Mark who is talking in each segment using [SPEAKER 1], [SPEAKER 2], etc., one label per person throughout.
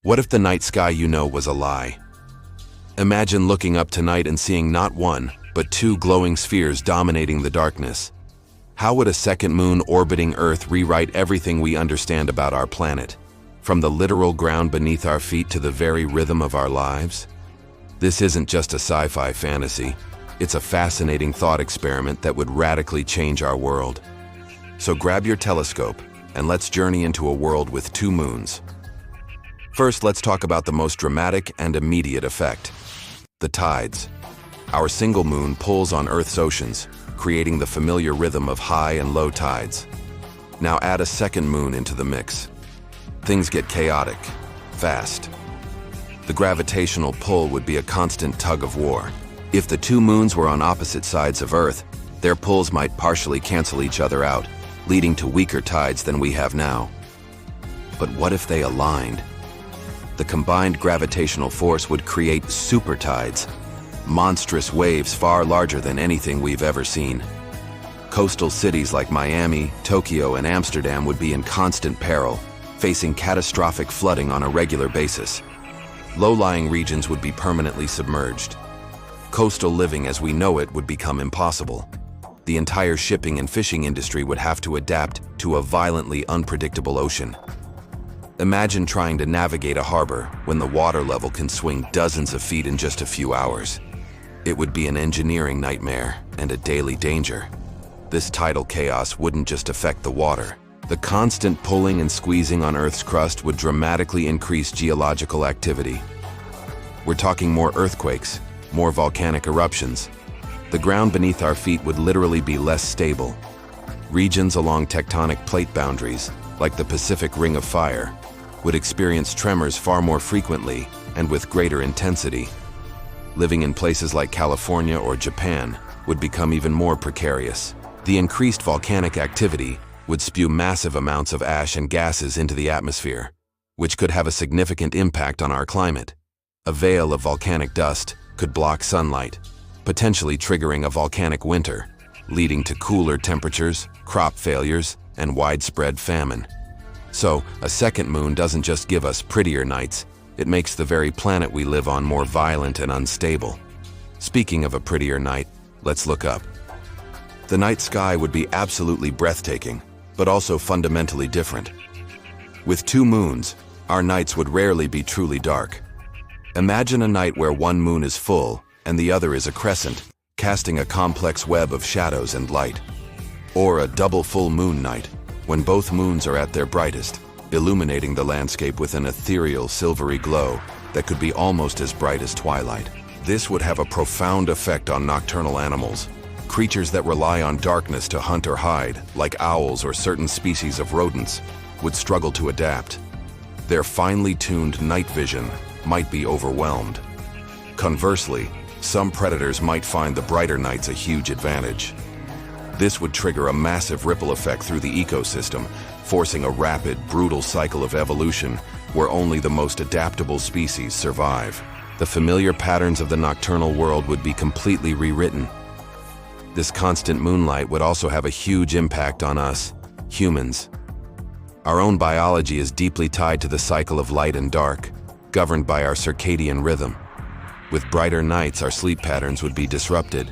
[SPEAKER 1] What if the night sky you know was a lie? Imagine looking up tonight and seeing not one, but two glowing spheres dominating the darkness. How would a second moon orbiting Earth rewrite everything we understand about our planet, from the literal ground beneath our feet to the very rhythm of our lives? This isn't just a sci-fi fantasy. It's a fascinating thought experiment that would radically change our world. So grab your telescope and let's journey into a world with two moons. First, let's talk about the most dramatic and immediate effect: the tides. Our single moon pulls on Earth's oceans, creating the familiar rhythm of high and low tides. Now add a second moon into the mix. Things get chaotic, fast. The gravitational pull would be a constant tug of war. If the two moons were on opposite sides of Earth, their pulls might partially cancel each other out, leading to weaker tides than we have now. But what if they aligned? The combined gravitational force would create super tides, monstrous waves far larger than anything we've ever seen. Coastal cities like Miami, Tokyo, and Amsterdam would be in constant peril, facing catastrophic flooding on a regular basis. Low-lying regions would be permanently submerged. Coastal living as we know it would become impossible. The entire shipping and fishing industry would have to adapt to a violently unpredictable ocean. Imagine trying to navigate a harbor when the water level can swing dozens of feet in just a few hours. It would be an engineering nightmare and a daily danger. This tidal chaos wouldn't just affect the water. The constant pulling and squeezing on Earth's crust would dramatically increase geological activity. We're talking more earthquakes, more volcanic eruptions. The ground beneath our feet would literally be less stable. Regions along tectonic plate boundaries, like the Pacific Ring of Fire, would experience tremors far more frequently and with greater intensity. Living in places like California or Japan would become even more precarious. The increased volcanic activity would spew massive amounts of ash and gases into the atmosphere, which could have a significant impact on our climate. A veil of volcanic dust could block sunlight, potentially triggering a volcanic winter, leading to cooler temperatures, crop failures, and widespread famine. So, a second moon doesn't just give us prettier nights, it makes the very planet we live on more violent and unstable. Speaking of a prettier night, let's look up. The night sky would be absolutely breathtaking, but also fundamentally different. With two moons, our nights would rarely be truly dark. Imagine a night where one moon is full and the other is a crescent, casting a complex web of shadows and light. Or a double full moon night, when both moons are at their brightest, illuminating the landscape with an ethereal silvery glow that could be almost as bright as twilight. This would have a profound effect on nocturnal animals. Creatures that rely on darkness to hunt or hide, like owls or certain species of rodents, would struggle to adapt. Their finely tuned night vision might be overwhelmed. Conversely, some predators might find the brighter nights a huge advantage. This would trigger a massive ripple effect through the ecosystem, forcing a rapid, brutal cycle of evolution where only the most adaptable species survive. The familiar patterns of the nocturnal world would be completely rewritten. This constant moonlight would also have a huge impact on us, humans. Our own biology is deeply tied to the cycle of light and dark, governed by our circadian rhythm. With brighter nights, our sleep patterns would be disrupted.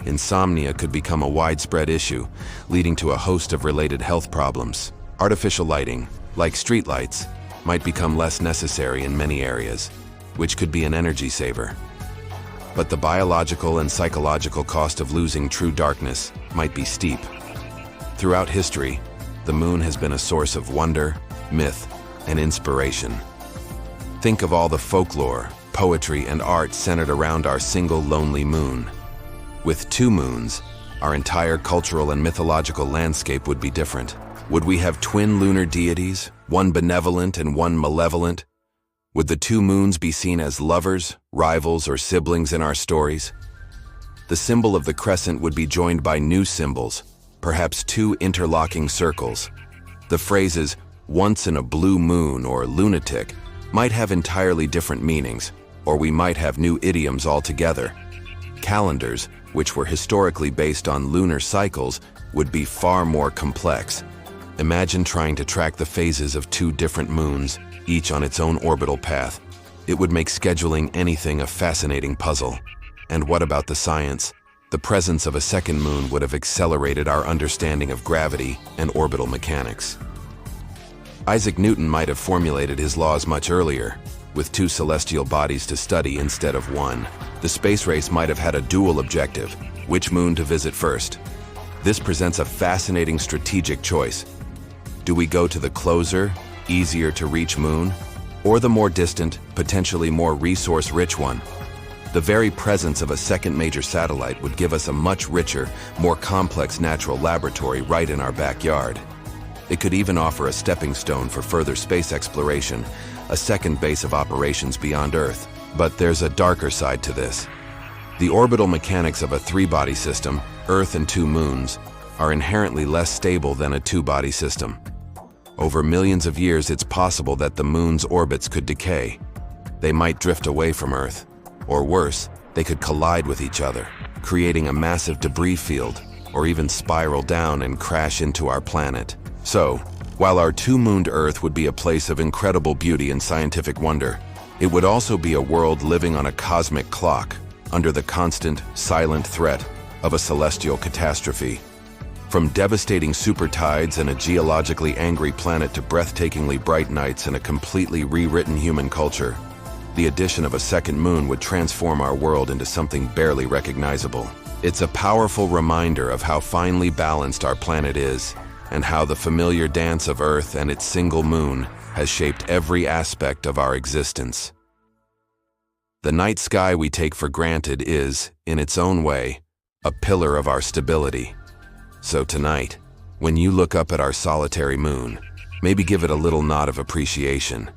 [SPEAKER 1] Insomnia could become a widespread issue, leading to a host of related health problems. Artificial lighting, like streetlights, might become less necessary in many areas, which could be an energy saver. But the biological and psychological cost of losing true darkness might be steep. Throughout history, the moon has been a source of wonder, myth, and inspiration. Think of all the folklore, poetry, and art centered around our single lonely moon. With two moons, our entire cultural and mythological landscape would be different. Would we have twin lunar deities, one benevolent and one malevolent? Would the two moons be seen as lovers, rivals, or siblings in our stories? The symbol of the crescent would be joined by new symbols, perhaps two interlocking circles. The phrases, "once in a blue moon" or "lunatic," might have entirely different meanings, or we might have new idioms altogether. Calendars, which were historically based on lunar cycles, would be far more complex. Imagine trying to track the phases of two different moons, each on its own orbital path. It would make scheduling anything a fascinating puzzle. And what about the science? The presence of a second moon would have accelerated our understanding of gravity and orbital mechanics. Isaac Newton might have formulated his laws much earlier, with two celestial bodies to study instead of one. The space race might have had a dual objective: which moon to visit first. This presents a fascinating strategic choice. Do we go to the closer, easier to reach moon, or the more distant, potentially more resource-rich one? The very presence of a second major satellite would give us a much richer, more complex natural laboratory right in our backyard. It could even offer a stepping stone for further space exploration, a second base of operations beyond Earth. But there's a darker side to this. The orbital mechanics of a three-body system, Earth and two moons, are inherently less stable than a two-body system. Over millions of years, it's possible that the moon's orbits could decay. They might drift away from Earth. Or worse, they could collide with each other, creating a massive debris field, or even spiral down and crash into our planet. So, while our two-mooned Earth would be a place of incredible beauty and scientific wonder, it would also be a world living on a cosmic clock, under the constant, silent threat of a celestial catastrophe. From devastating super tides and a geologically angry planet to breathtakingly bright nights and a completely rewritten human culture, the addition of a second moon would transform our world into something barely recognizable. It's a powerful reminder of how finely balanced our planet is, and how the familiar dance of Earth and its single moon has shaped every aspect of our existence. The night sky we take for granted is, in its own way, a pillar of our stability. So tonight, when you look up at our solitary moon, maybe give it a little nod of appreciation.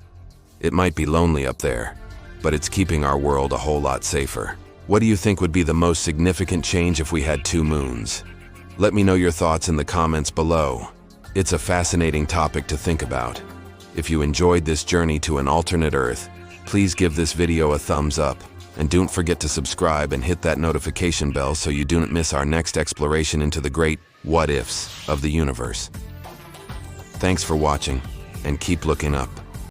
[SPEAKER 1] It might be lonely up there, but it's keeping our world a whole lot safer. What do you think would be the most significant change if we had two moons? Let me know your thoughts in the comments below. It's a fascinating topic to think about. If you enjoyed this journey to an alternate Earth, please give this video a thumbs up. And don't forget to subscribe and hit that notification bell so you don't miss our next exploration into the great what-ifs of the universe. Thanks for watching, and keep looking up.